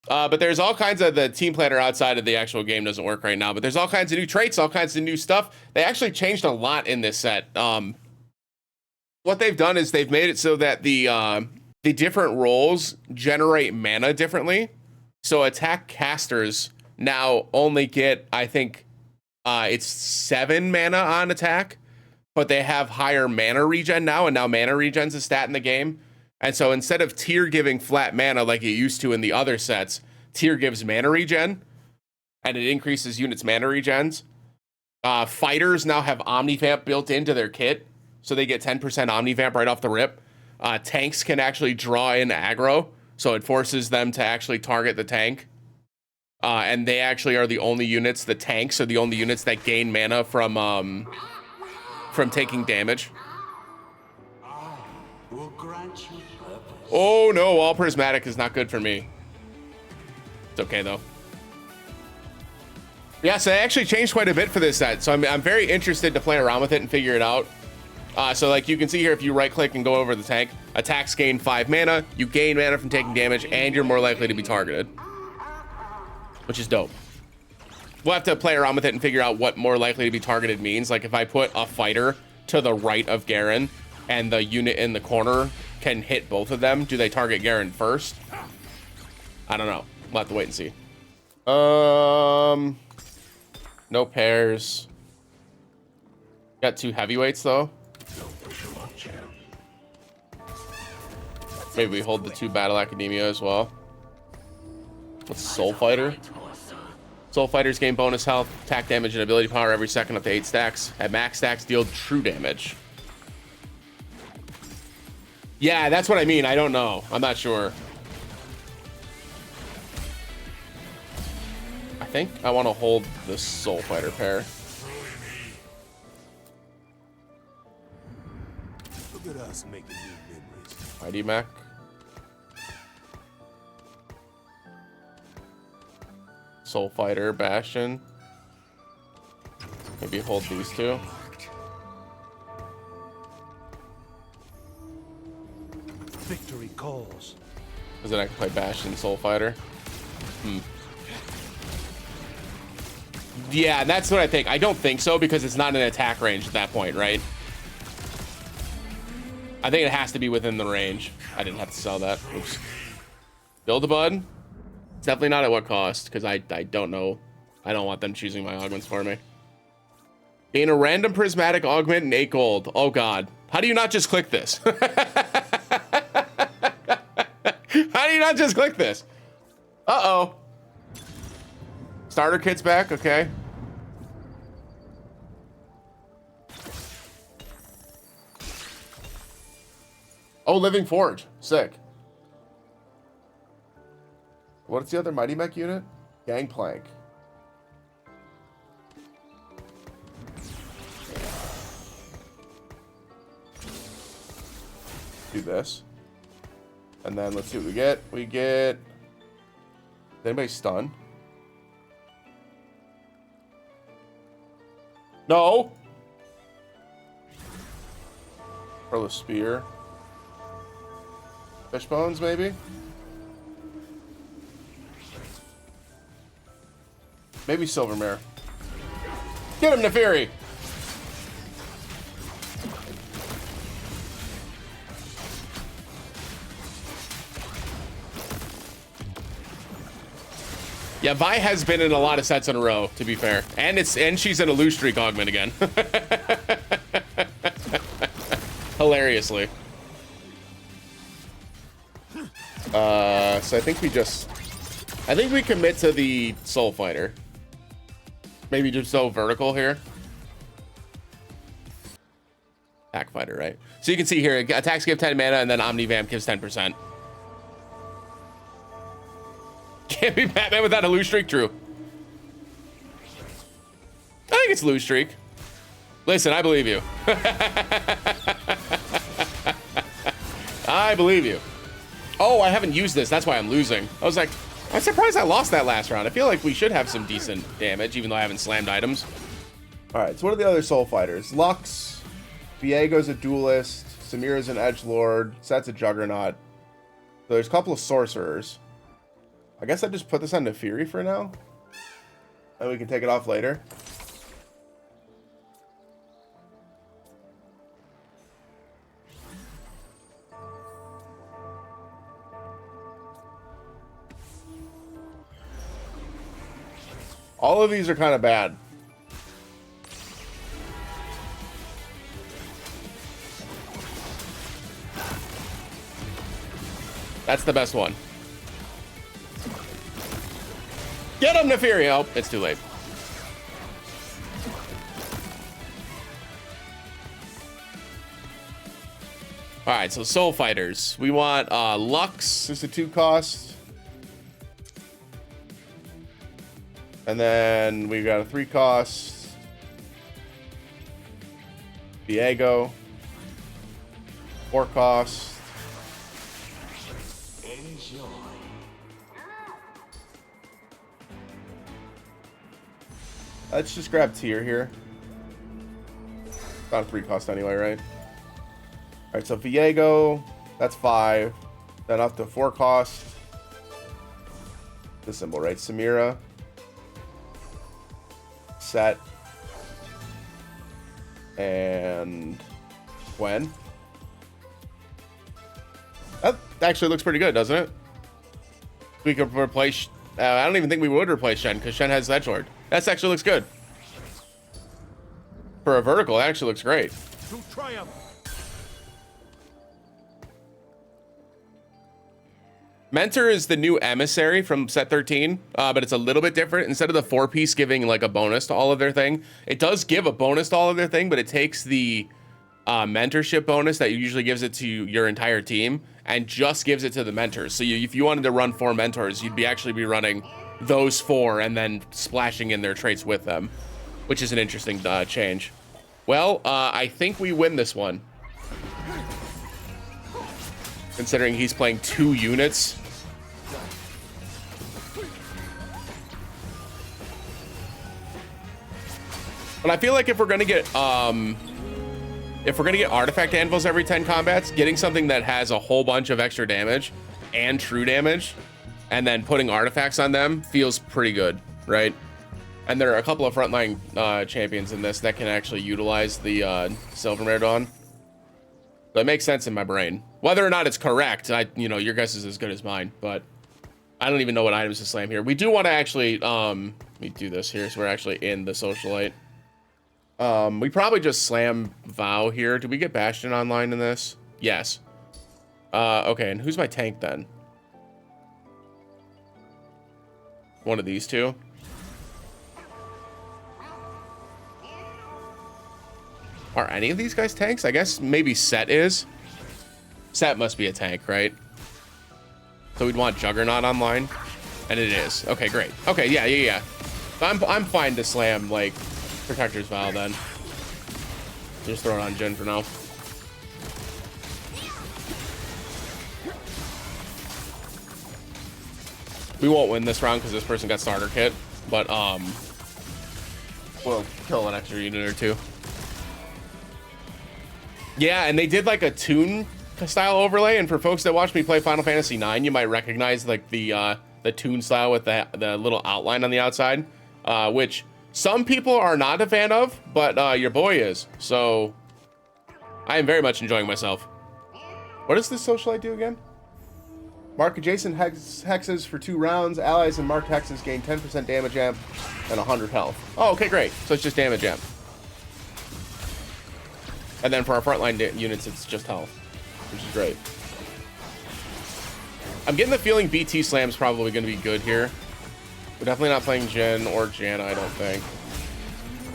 But there's all kinds of the team planner outside of the actual game doesn't work right now. But there's all kinds of new traits, all kinds of new stuff. They actually changed a lot in this set. What they've done is they've made it so that the different roles generate mana differently. So attack casters now only get, I think, it's 7 mana on attack, but they have higher mana regen now, and now mana regen's a stat in the game. And so instead of tier giving flat mana like it used to in the other sets, tier gives mana regen, and it increases units' mana regens. Fighters now have Omnivamp built into their kit, so they get 10% Omnivamp right off the rip. Tanks can actually draw in aggro, so it forces them to actually target the tank. And they actually are the only units, the tanks are the only units that gain mana from taking damage. Oh no, all prismatic is not good for me. It's okay though. Yeah, so they actually changed quite a bit for this set. So I'm very interested to play around with it and figure it out. So like you can see here, if you right click and go over the tank, attacks gain 5 mana, you gain mana from taking damage, and you're more likely to be targeted. Which is dope. We'll have to play around with it and figure out what more likely to be targeted means. Like if I put a fighter to the right of Garen and the unit in the corner can hit both of them, do they target Garen first? I don't know. We'll have to wait and see. No pairs. Got 2 heavyweights though. Maybe we hold the 2 Battle Academia as well. What's Soul Fighter? Soul Fighters gain bonus health, attack damage, and ability power every second up to 8 stacks. At max stacks, deal true damage. Yeah, that's what I mean. I don't know. I'm not sure. I think I want to hold the Soul Fighter pair. Look at us making new memories. ID Mac. Soul Fighter, Bastion. Maybe hold these 2. Victory calls. Because then I can play Bastion, Soul Fighter. Yeah, that's what I think. I don't think so because it's not an attack range at that point, right? I think it has to be within the range. I didn't have to sell that. Oops. Build-A-Bud. It's definitely not at what cost, because I don't know. I don't want them choosing my augments for me. Gain a random prismatic augment and 8 gold. Oh god. How do you not just click this? How do you not just click this? Uh-oh. Starter kit's back, okay. Oh, Living Forge. Sick. What's the other Mighty Mech unit? Gangplank. Do this. And then let's see what we get. We get... Is anybody stunned? No! Throw the spear. Fish bones, maybe? Maybe Silvermare. Get him, Neferi! Yeah, Vi has been in a lot of sets in a row, to be fair. And she's in a lose streak augment again. Hilariously. So I think we commit to the Soul Fighter. Maybe just so vertical here. Attack Fighter, right? So you can see here, attacks give 10 mana and then Omnivamp gives 10%. Can't be Batman without a lose streak, true. I think it's lose streak. Listen, I believe you. I believe you. Oh, I haven't used this. That's why I'm losing. I was like, I'm surprised I lost that last round. I feel like we should have some decent damage, even though I haven't slammed items. All right, so what are the other Soul Fighters? Lux, Viego's a Duelist, Samira's an Edgelord, Set's a Juggernaut. So there's a couple of Sorcerers. I guess I just put this on the Fury for now. And we can take it off later. All of these are kind of bad. That's the best one. Get him, Neferi! Oh, it's too late. Alright, so Soul Fighters. We want Lux. This is a 2 cost. And then we got a 3 cost. Viego. 4 cost. Let's just grab tier here. About a 3 cost anyway, right? Alright, so Viego, that's 5. Then up to 4 cost. The symbol, right? Samira. Set. And Gwen. That actually looks pretty good, doesn't it? We could replace... I don't even think we would replace Shen, because Shen has Edgelord. That actually looks good. For a vertical, it actually looks great. To triumph. Mentor is the new emissary from set 13, but it's a little bit different. Instead of the 4-piece giving like a bonus to all of their thing, it does give a bonus to all of their thing, but it takes the mentorship bonus that usually gives it to your entire team and just gives it to the mentors. So if you wanted to run 4 mentors, you'd actually be running those 4 and then splashing in their traits with them, which is an interesting change. Well, I think we win this one, considering he's playing 2 units. But I feel like if we're gonna get artifact anvils every 10 combats, getting something that has a whole bunch of extra damage and true damage, and then putting artifacts on them feels pretty good, right? And there are a couple of frontline champions in this that can actually utilize the Silver Maraudon. So it makes sense in my brain. Whether or not it's correct, your guess is as good as mine, but I don't even know what items to slam here. We do want to actually, let me do this here so we're actually in the Socialite. We probably just slam Vow here. Did we get Bastion online in this? Yes. Okay, and who's my tank then? One of these two. Are any of these guys tanks? I guess maybe Set is. Set must be a tank, right? So we'd want Juggernaut online. And it is. Okay, great. Okay, yeah. I'm fine to slam, like, Protector's Vow then. Just throw it on Jin for now. We won't win this round because this person got starter kit, but we'll kill an extra unit or 2. Yeah, and they did like a Toon style overlay, and for folks that watch me play Final Fantasy IX, you might recognize like the Toon style with the little outline on the outside, which some people are not a fan of, but your boy is. So I am very much enjoying myself. What does this Socialite do again? Mark adjacent hexes for 2 rounds. Allies and marked hexes gain 10% damage amp and 100 health. Oh, okay, great. So it's just damage amp. And then for our frontline units, it's just health, which is great. I'm getting the feeling BT Slam's probably going to be good here. We're definitely not playing Jin or Janna, I don't think.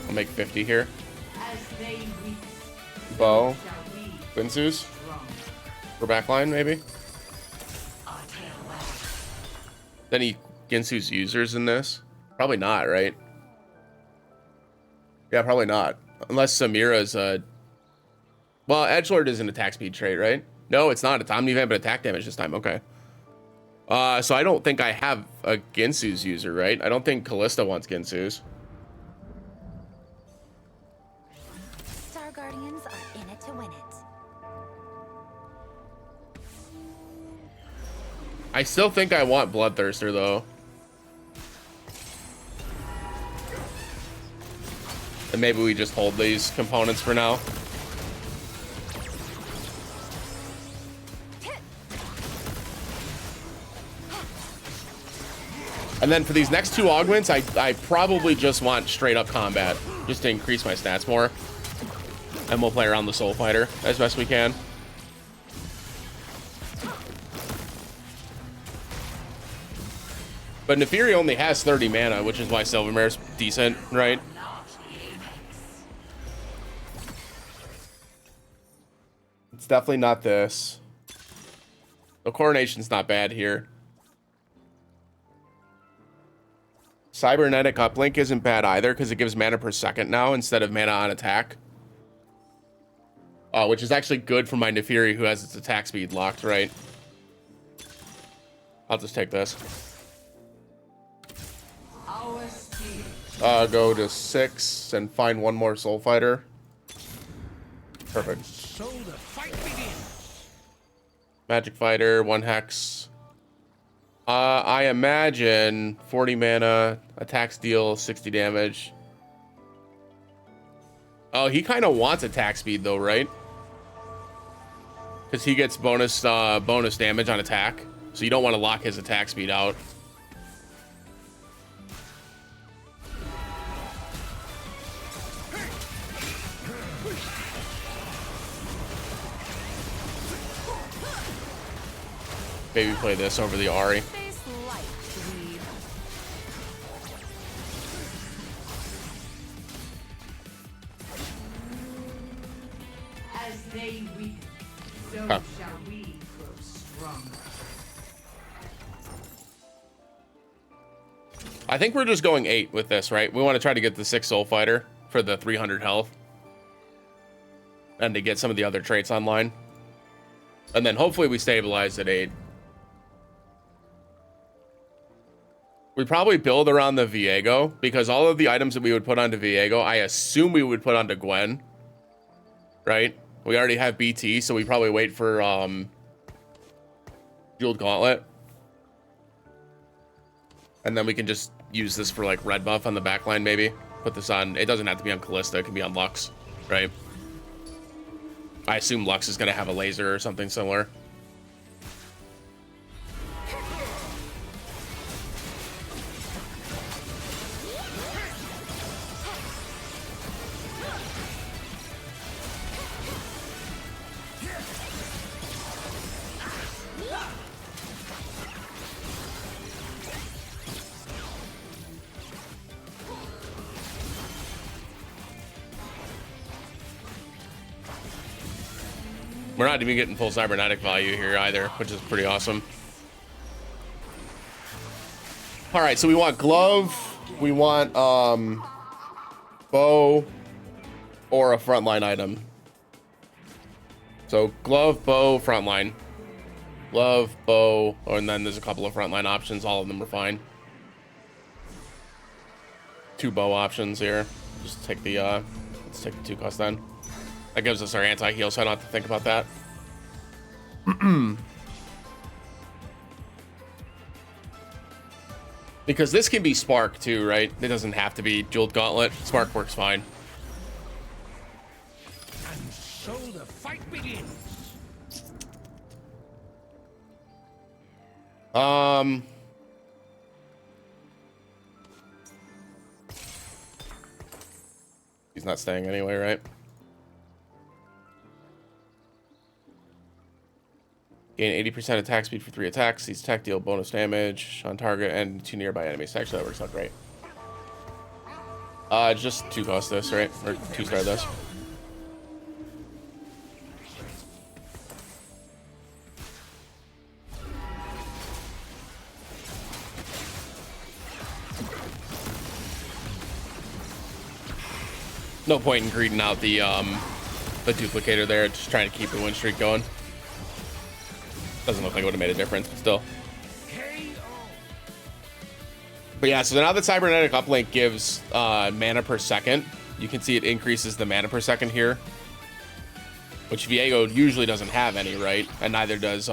I'll make 50 here. Bo. Quinzus. For backline, maybe. Any Ginsu's users in this? Probably not, right? Yeah, probably not. Unless Samira's well, Edgelord is an attack speed trait, right? No, it's not. It's Omnivamp but attack damage this time. Okay. So I don't think I have a Ginsu's user, right? I don't think Callista wants Ginsu's. Star Guardians are in it to win it. I still think I want Bloodthirster though. And maybe we just hold these components for now. And then for these next two augments, I probably just want straight up combat, just to increase my stats more. And we'll play around the Soul Fighter as best we can. But Neferi only has 30 mana, which is why Silvermare's decent, right? It's definitely not this. The Coronation's not bad here. Cybernetic Uplink isn't bad either because it gives mana per second now instead of mana on attack. Which is actually good for my Neferi who has its attack speed locked, right? I'll just take this. Go to 6 and find one more Soul Fighter. Perfect. So the fight begins. Magic Fighter, 1 Hex. I imagine 40 mana, attacks deal 60 damage. Oh, he kind of wants attack speed though, right? Because he gets bonus damage on attack. So you don't want to lock his attack speed out. Maybe play this over the Ari. As they weaken, so Huh. shall we grow stronger. I think we're just going 8 with this, right? We want to try to get the 6 Soul Fighter for the 300 health. And to get some of the other traits online. And then hopefully we stabilize at 8. We probably build around the Viego because all of the items that we would put onto Viego, I assume we would put onto Gwen. Right? We already have BT, so we probably wait for Jeweled Gauntlet. And then we can just use this for like red buff on the backline maybe. Put this on, it doesn't have to be on Callista, it can be on Lux, right? I assume Lux is gonna have a laser or something similar. We're not even getting full cybernetic value here either, which is pretty awesome. All right, so we want glove, we want bow, or a frontline item. So glove, bow, frontline. Glove, bow, and then there's a couple of frontline options. All of them are fine. 2 bow options here. Just take the let's take the 2 cost then. That gives us our anti-heal, so I don't have to think about that. Because this can be Spark too, right? It doesn't have to be Jeweled Gauntlet. Spark works fine. And so the fight begins. He's not staying anyway, right? Gain 80% attack speed for 3 attacks. These attack deal bonus damage on target and 2 nearby enemies. Actually, that works out great. Just 2 cost this, right? Or 2 star this. No point in greeting out the duplicator there. Just trying to keep the win streak going. Doesn't look like it would have made a difference, but still. But yeah, so now that Cybernetic Uplink gives mana per second, you can see it increases the mana per second here. Which Viego usually doesn't have any, right? And neither does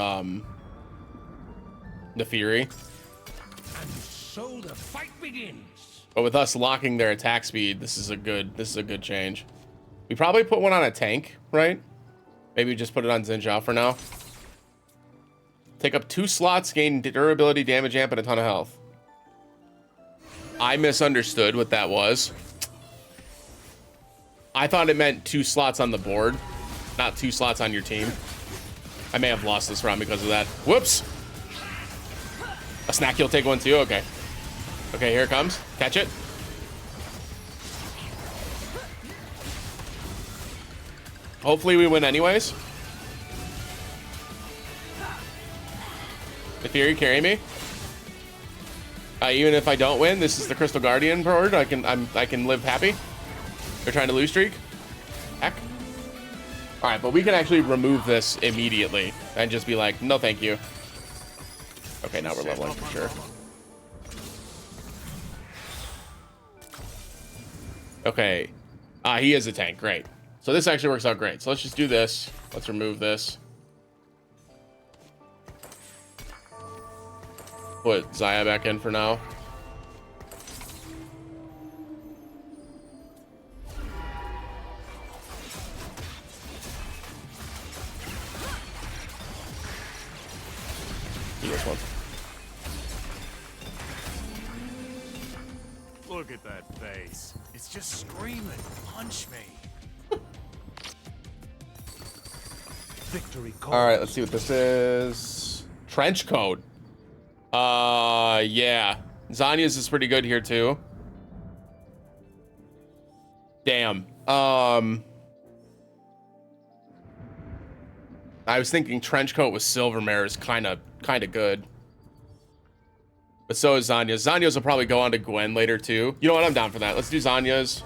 the Fury. And so the fight begins. But with us locking their attack speed, this is a good change. We probably put one on a tank, right? Maybe just put it on Xin Zhao for now. Take up 2 slots, gain durability, damage amp, and a ton of health. I misunderstood what that was. I thought it meant 2 slots on the board, not 2 slots on your team. I may have lost this round because of that. Whoops! A snack he'll take one too? Okay. Okay, here it comes. Catch it. Hopefully we win anyways. The Fury, carry me. Even if I don't win, this is the Crystal Guardian board. I can live happy. They're trying to lose streak. Heck. All right, but we can actually remove this immediately and just be like, no, thank you. Okay, now we're leveling for sure. Okay. He is a tank. Great. So this actually works out great. So let's just do this. Let's remove this. Put Xayah back in for now. Do this one. Look at that face. It's just screaming, punch me. Victory call. All right, let's see what this is. Trench coat. Yeah. Zanya's is pretty good here too. Damn. I was thinking trench coat with Silvermare is kind of good. But so is Zanya's. Zanya's will probably go on to Gwen later too. You know what? I'm down for that. Let's do Zanya's,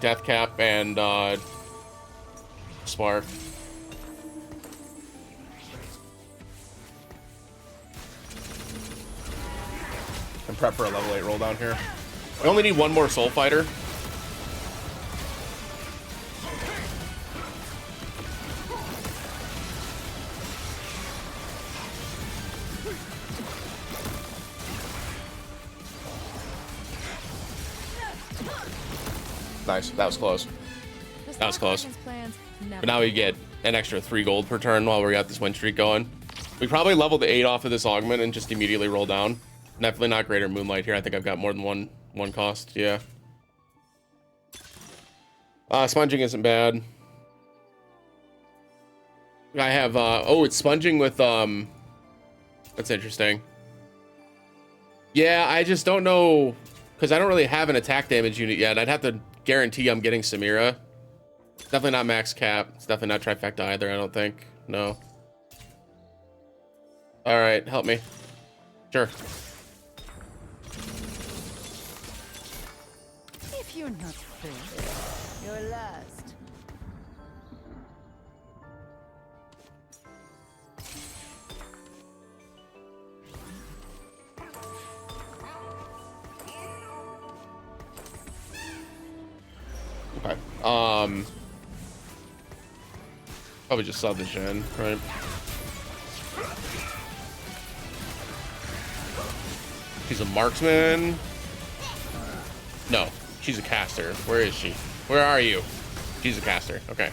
Death Cap, and Spark. And prep for a level 8 roll down here. We only need one more Soul Fighter. Nice. That was close. That was close. But now we get an extra 3 gold per turn while we got this win streak going. We probably level the 8 off of this Augment and just immediately roll down. Definitely not Greater Moonlight here. I think I've got more than one cost. Yeah. Sponging isn't bad. I have oh, it's sponging with that's interesting. Yeah, I just don't know, because I don't really have an attack damage unit yet. I'd have to guarantee I'm getting Samira. Definitely not max cap. It's definitely not trifecta either, I don't think. No. All right, help me. Sure. If you're not first, you're last. Okay. Probably just saw the Shen, right? She's a marksman. No, she's a caster. Where is she? Where are you? She's a caster. Okay.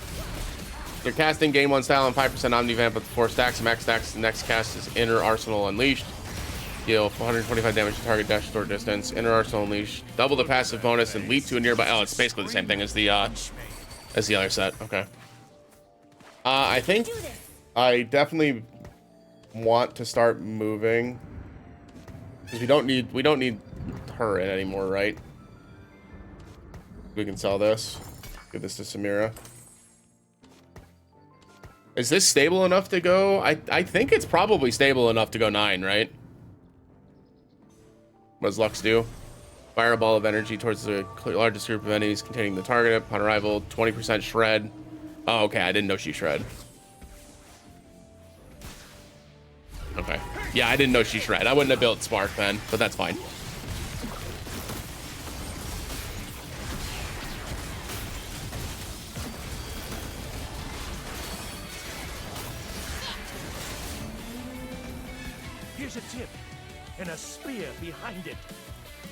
You're casting game 1 style and 5% Omnivamp with 4 stacks. Max stacks. The next cast is Inner Arsenal Unleashed. Deal 125 damage to target dash short distance. Inner Arsenal Unleashed. Double the passive bonus and leap to a nearby. Oh, it's basically the same thing as the other set. Okay. I think I definitely want to start moving because we don't need her in anymore, right? We can sell this. Give this to Samira. Is this stable enough to go? I think it's probably stable enough to go 9, right? What does Lux do? Fire a ball of energy towards the largest group of enemies containing the target. Upon arrival, 20% shred. Oh, okay. I didn't know she shred. Okay. Yeah, I didn't know she shred. I wouldn't have built Spark then, but that's fine. and a spear behind it.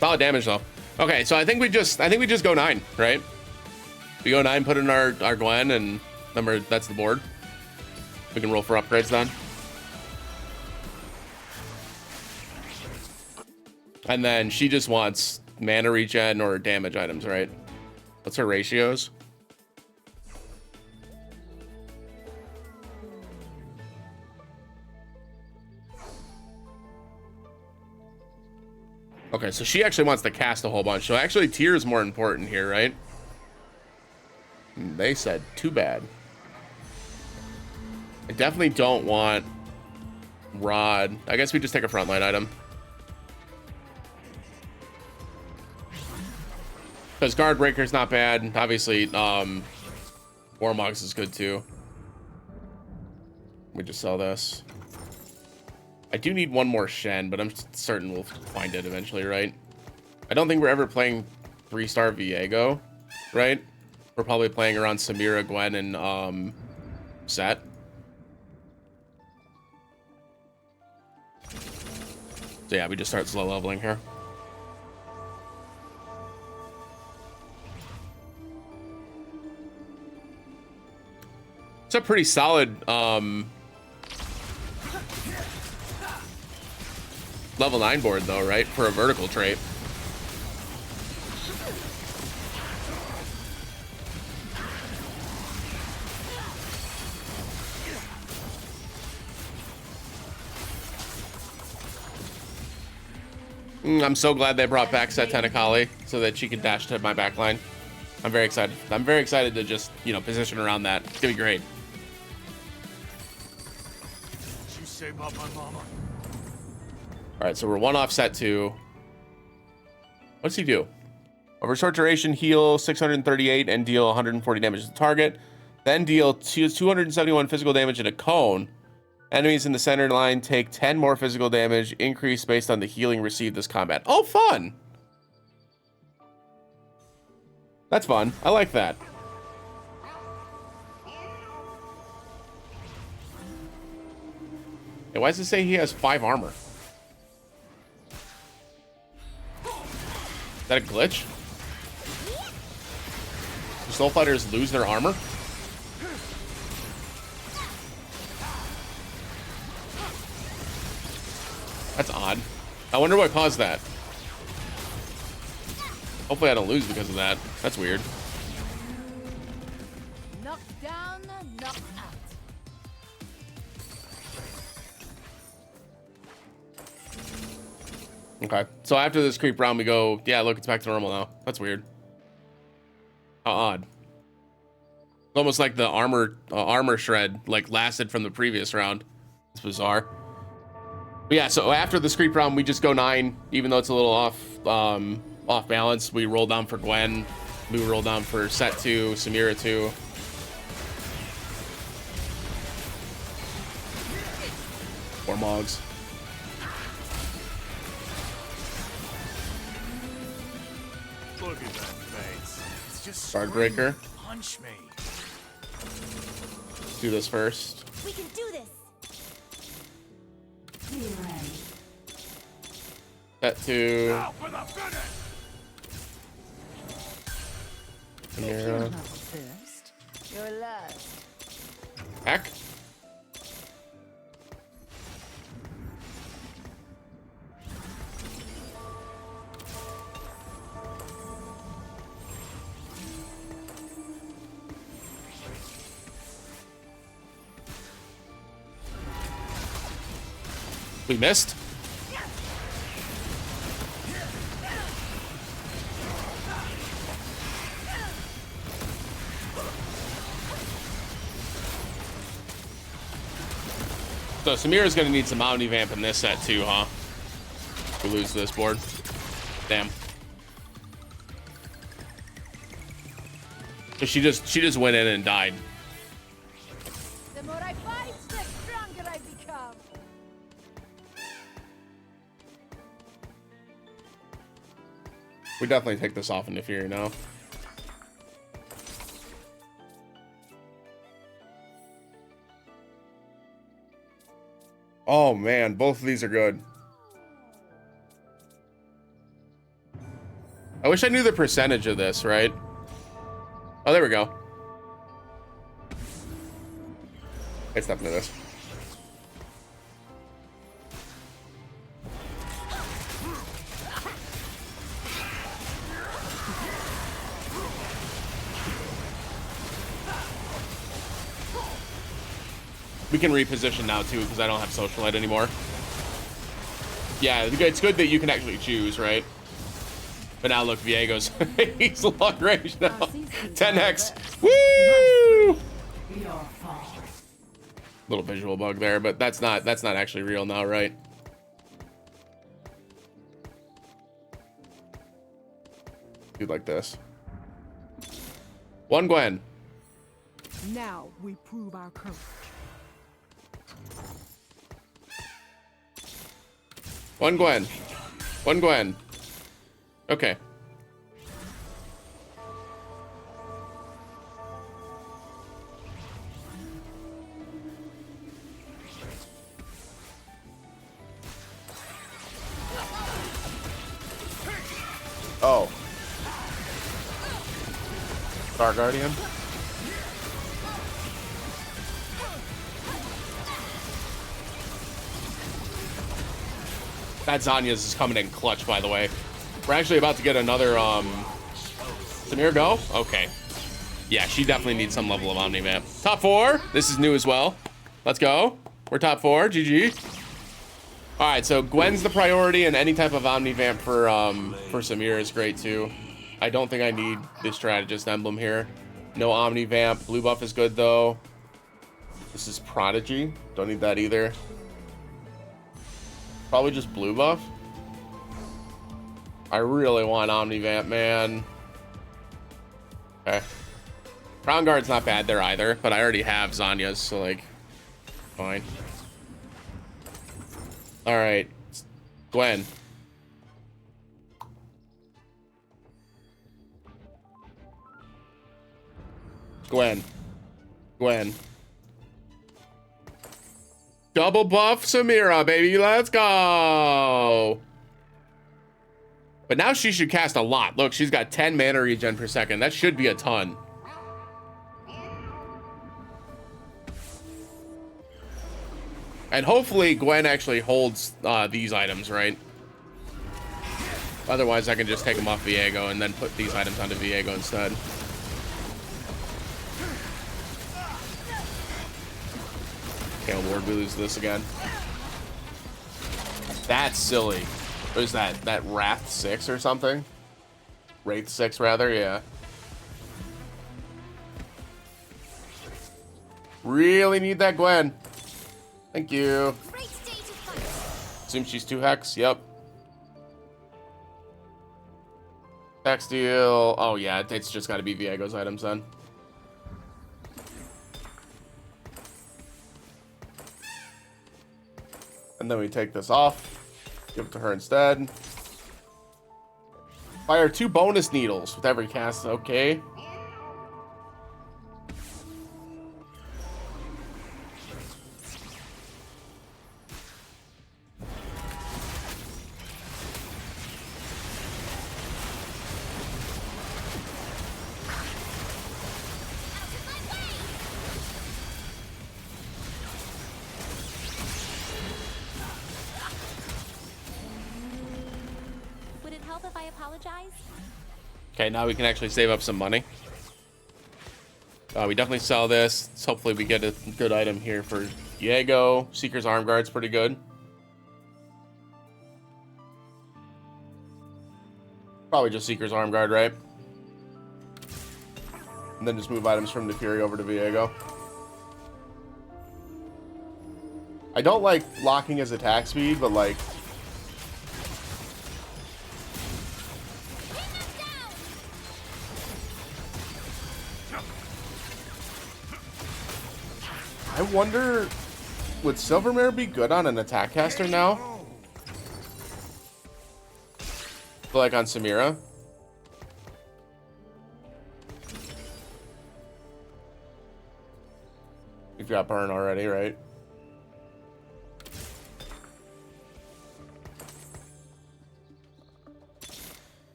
Solid damage though. Okay, so I think we just go 9, right? We go 9, put in our Gwen, and remember that's the board. We can roll for upgrades then. And then she just wants mana regen or damage items, right? What's her ratios? Okay, so she actually wants to cast a whole bunch. So actually tier is more important here, right? They said too bad. I definitely don't want Rod. I guess we just take a frontline item. Because Guard Breaker's not bad. Obviously, Warmogs is good too. We just sell this. I do need one more Shen, but I'm certain we'll find it eventually, right? I don't think we're ever playing 3-star Viego, right? We're probably playing around Samira, Gwen, and Set. So yeah, we just start slow leveling here. It's a pretty solid level 9 board though, right? For a vertical trait. I'm so glad they brought back Setenakali so that she could dash to my backline. I'm very excited. I'm very excited to just, you know, position around that. It's gonna be great. You save up my mama. All right, so we're 1 off set 2. What's he do? Over short duration, heal 638 and deal 140 damage to the target. Then deal 271 physical damage in a cone. Enemies in the center line take 10 more physical damage, increase based on the healing received this combat. Oh, fun! That's fun. I like that. Hey, why does it say he has 5 armor? Is that a glitch? Do soul fighters lose their armor? That's odd. I wonder what caused that. Hopefully I don't lose because of that. That's weird. Knock down, knock out. Okay. So after this creep round, we go, yeah, look, it's back to normal now. That's weird. How odd. It's almost like the armor shred like lasted from the previous round. It's bizarre. But yeah, so after this creep round, we just go 9, even though it's a little off balance. We roll down for Gwen. We roll down for Set 2, Samira 2. Or Mogs. Look at that face. It's just Guard Breaker. punch me. Let's do this first. We can do this. Set 2. Now for the finish. Samira. First, you're last. Heck. We missed. So Samira's gonna need some Omni Vamp in this set too, huh? We lose this board. Damn. So she just went in and died. The more I fight, the stronger I become. We definitely take this off into Fury now. Oh man, both of these are good. I wish I knew the percentage of this, right? Oh, there we go. It's definitely this. We can reposition now too because I don't have Socialite anymore. Yeah, it's good that you can actually choose, right? But now look, Viego's he's long range now. 10x. Woo! Little visual bug there, but that's not actually real now, right? Do like this. One Gwen. Now we prove our courage. One Gwen. One Gwen. Okay. Oh. Star Guardian. That Zanya's is coming in clutch, by the way. We're actually about to get another, Samir go? Okay. Yeah, she definitely needs some level of Omni-Vamp. Top 4. This is new as well. Let's go. We're top 4. GG. All right, so Gwen's the priority, and any type of Omni-Vamp for Samir is great, too. I don't think I need this Strategist emblem here. No Omni-Vamp. Blue buff is good, though. This is Prodigy. Don't need that either. Probably just blue buff. I really want Omni-Vamp, man. Okay. Crown Guard's not bad there either, but I already have Zanya's, so like, fine. All right, Gwen. Gwen. Gwen. Double buff Samira, baby. Let's go. But now she should cast a lot. Look, she's got 10 mana regen per second. That should be a ton. And hopefully Gwen actually holds these items, right? Otherwise, I can just take them off Viego and then put these items onto Viego instead. Okay, Lord, we lose this again. That's silly. What is that? That Wrath 6 or something? Wraith 6, rather, yeah. Really need that Gwen. Thank you. Assume she's 2 hex, yep. Hex deal. Oh, yeah, it's just got to be Viego's items then. And then we take this off. Give it to her instead. Fire 2 bonus needles with every cast. Okay. Okay, now we can actually save up some money. We definitely sell this. So hopefully we get a good item here for Viego. Seeker's Arm Guard's pretty good. Probably just Seeker's Arm Guard, right? And then just move items from the Fury over to Viego. I don't like locking his attack speed, but like... I wonder, would Silvermare be good on an attack caster now? Like on Samira? You've got burn already, right?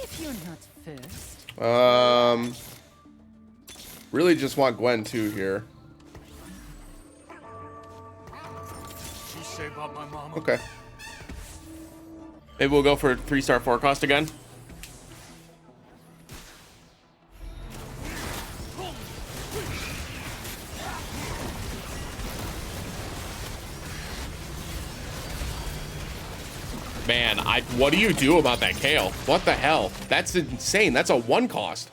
If You're not first. Really just want Gwen too here. She say about my mama. Okay. Maybe we'll go for 3-star forecast again. Man, what do you do about that Kale? What the hell? That's insane. That's a 1 cost.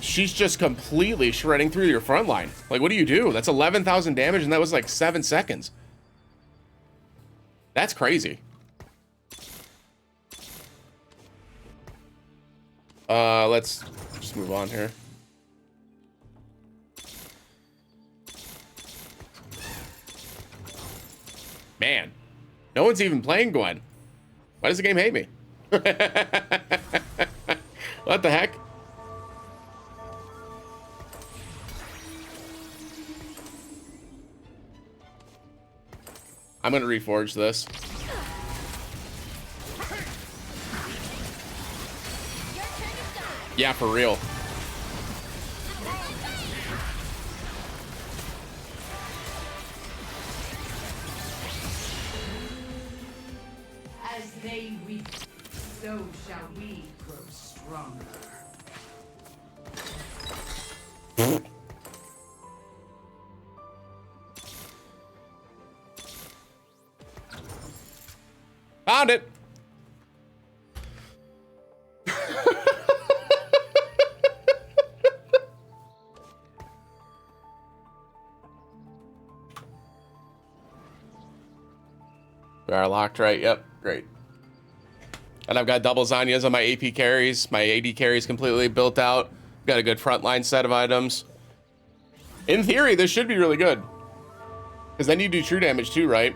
She's just completely shredding through your front line. Like, what do you do? That's 11,000 damage, and that was like 7 seconds. That's crazy. Let's just move on here. Man, no one's even playing Gwen. Why does the game hate me? What the heck? I'm gonna reforge this. Yeah, for real. As they weaken, so shall we grow stronger. Found it. We are locked, right? Yep, great. And I've got double Zanyas on my AP carries. My AD carries completely built out. Got a good frontline set of items. In theory, this should be really good. Because then you do true damage too, right?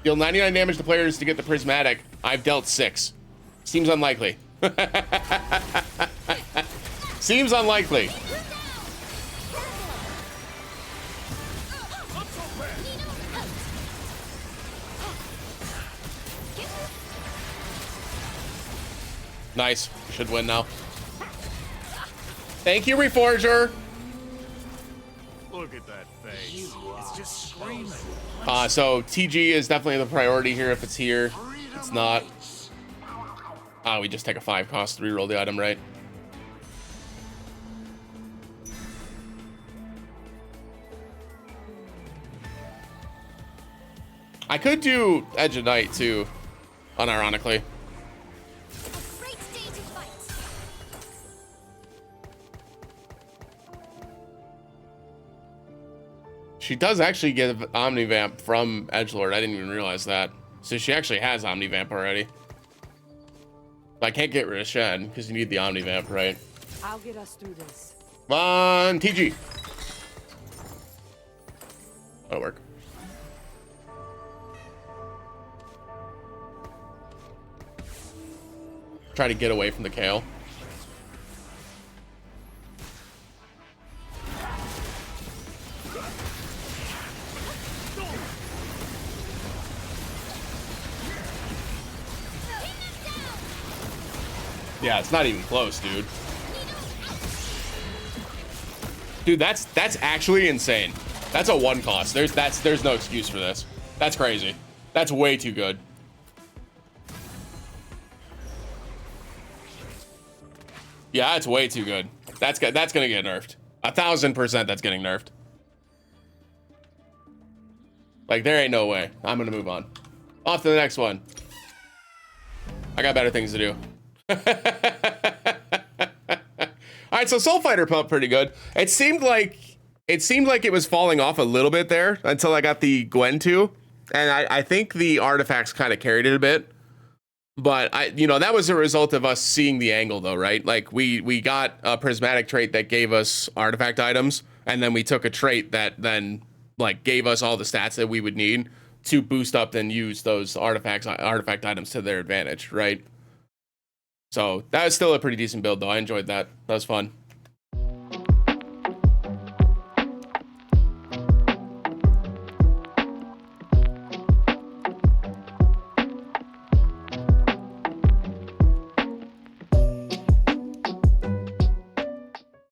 Deal 99 damage to players to get the Prismatic. I've dealt 6. Seems unlikely. Seems unlikely. Nice. Should win now. Thank you, Reforger. Look at that face. It's just screaming. So TG is definitely the priority here if it's here. It's not. We just take a 5 cost to reroll the item, right? I could do Edge of Night too, unironically. A great day to fight. She does actually get Omnivamp from Edgelord. I didn't even realize that. So she actually has Omnivamp already. But I can't get rid of Shen because you need the Omnivamp, right? I'll get us through this. Come on, TG. That'll work. Try to get away from the Kale. Yeah, it's not even close, dude. Dude, that's actually insane. That's a 1 cost. There's no excuse for this. That's crazy. That's way too good. Yeah, it's way too good. That's gonna get nerfed. 1000% that's getting nerfed. Like, there ain't no way. I'm gonna move on. Off to the next one. I got better things to do. All right, so Soul Fighter felt pretty good. It seemed like it was falling off a little bit there until I got the Gwen 2, and I think the artifacts kind of carried it a bit. But that was a result of us seeing the angle, though, right? Like we got a prismatic trait that gave us artifact items, and then we took a trait that then like gave us all the stats that we would need to boost up and use those artifact items to their advantage, right? So that was still a pretty decent build, though. I enjoyed that. That was fun.